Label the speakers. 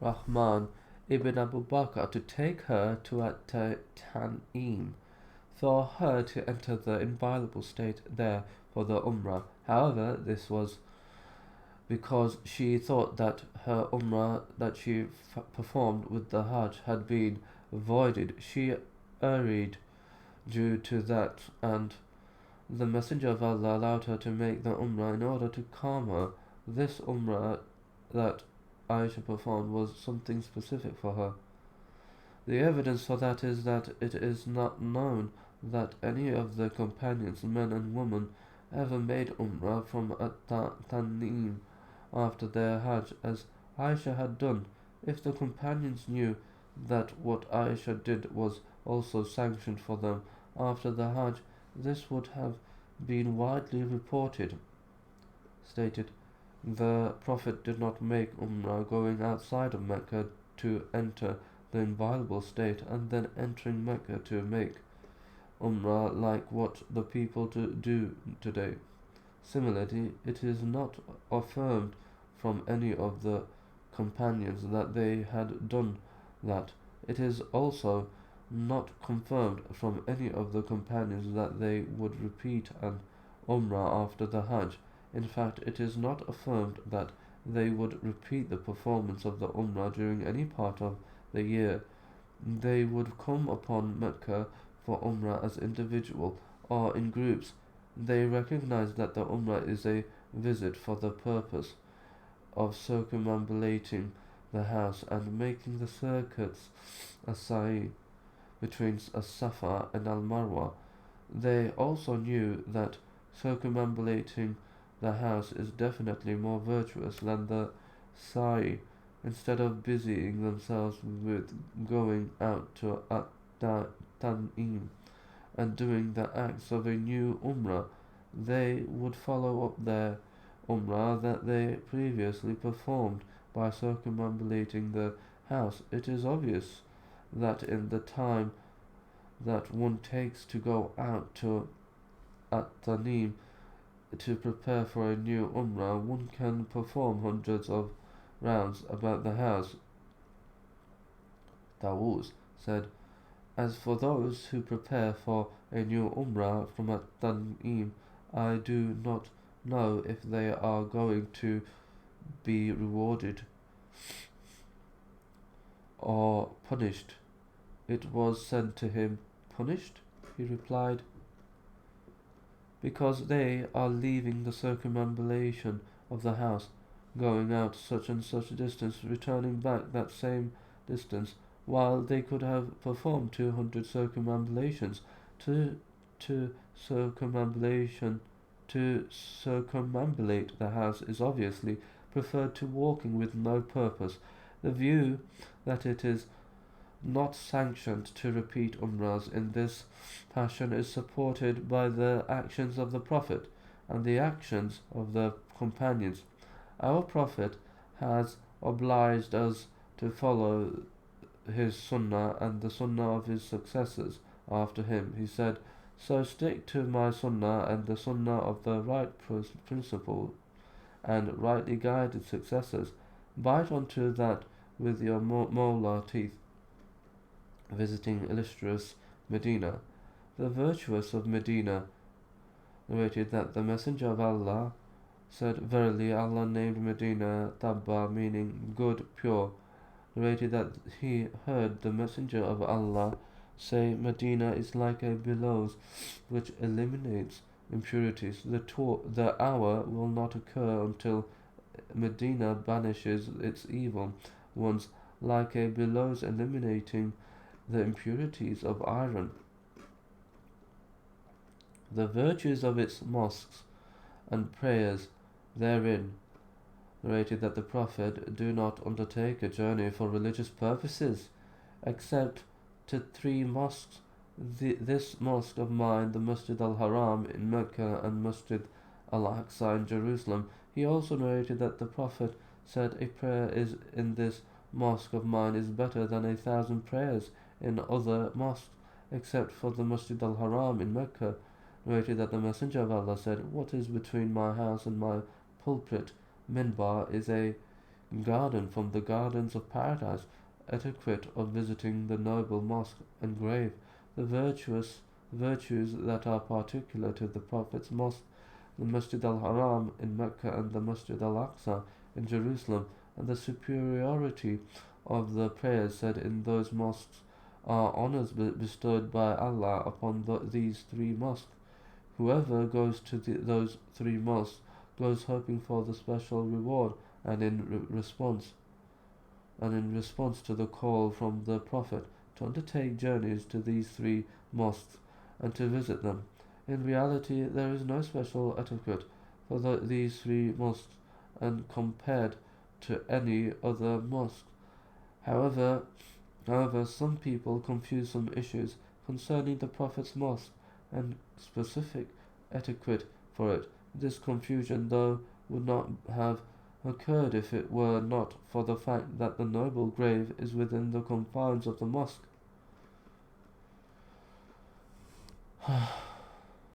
Speaker 1: Rahman ibn Abu Bakr to take her to At-Tan'im, for her to enter the inviolable state there for the Umrah. However, this was because she thought that her Umrah that she performed with the Hajj had been voided. She hurried due to that, and the Messenger of Allah allowed her to make the Umrah in order to calm her. This Umrah that Aisha performed was something specific for her. The evidence for that is that it is not known that any of the companions, men and women, ever made Umrah from At-Tan'im after their Hajj, as Aisha had done. If the companions knew that what Aisha did was also sanctioned for them after the Hajj, this would have been widely reported. Stated, the Prophet did not make Umrah going outside of Mecca to enter the inviolable state and then entering Mecca to make Umrah like what the people do today. Similarly, it is not affirmed from any of the companions that they had done that. It is also not confirmed from any of the companions that they would repeat an Umrah after the Hajj. In fact, it is not affirmed that they would repeat the performance of the Umrah during any part of the year. They would come upon Mecca for Umrah as individual or in groups. They recognize that the Umrah is a visit for the purpose of circumambulating the house and making the circuits as-sa'i between as-Safa and al-Marwa. They also knew that circumambulating the house is definitely more virtuous than the sa'i. Instead of busying themselves with going out to At-Tan'im and doing the acts of a new Umrah, they would follow up their Umrah that they previously performed by circumambulating the house. It is obvious that in the time that one takes to go out to At-Tan'im to prepare for a new Umrah, one can perform hundreds of rounds about the house. Tawus said, as for those who prepare for a new Umrah from At-Tan'im, I do not know if they are going to be rewarded or punished. It was said to him, punished? He replied, because they are leaving the circumambulation of the house, going out such and such a distance, returning back that same distance, while they could have performed 200 circumambulations. To circumambulate the house is obviously preferred to walking with no purpose. The view that it is not sanctioned to repeat Umrahs in this fashion is supported by the actions of the Prophet and the actions of the companions. Our Prophet has obliged us to follow his sunnah and the sunnah of his successors after him. He said, so stick to my sunnah and the sunnah of the right principle and rightly guided successors. Bite onto that with your molar teeth. Visiting illustrious Medina. The virtuous of Medina narrated that the Messenger of Allah said, verily Allah named Medina Tabba, meaning good, pure. Narrated that he heard the Messenger of Allah say, Medina is like a billows which eliminates impurities. The hour will not occur until Medina banishes its evil ones, like a billows eliminating the impurities of iron. The virtues of its mosques and prayers therein narrated that the Prophet do not undertake a journey for religious purposes except to 3 mosques. This mosque of mine, the Masjid al-Haram in Mecca and Masjid al-Aqsa in Jerusalem. He also narrated that the Prophet said, a prayer is in this mosque of mine is better than 1,000 prayers in other mosques, except for the Masjid al-Haram in Mecca. Narrated that the Messenger of Allah said, what is between my house and my pulpit minbar is a garden from the gardens of paradise, etiquette of visiting the noble mosque and grave, the virtues that are particular to the Prophet's mosque, the Masjid al-Haram in Mecca and the Masjid al-Aqsa in Jerusalem, and the superiority of the prayers said in those mosques are honors bestowed by Allah upon these three mosques. Whoever goes to those three mosques goes hoping for the special reward, and in response to the call from the Prophet to undertake journeys to these three mosques and to visit them. In reality, there is no special etiquette for these three mosques and compared to any other mosque. However, some people confuse some issues concerning the Prophet's mosque and specific etiquette for it. This confusion, though, would not have occurred if it were not for the fact that the noble grave is within the confines of the mosque.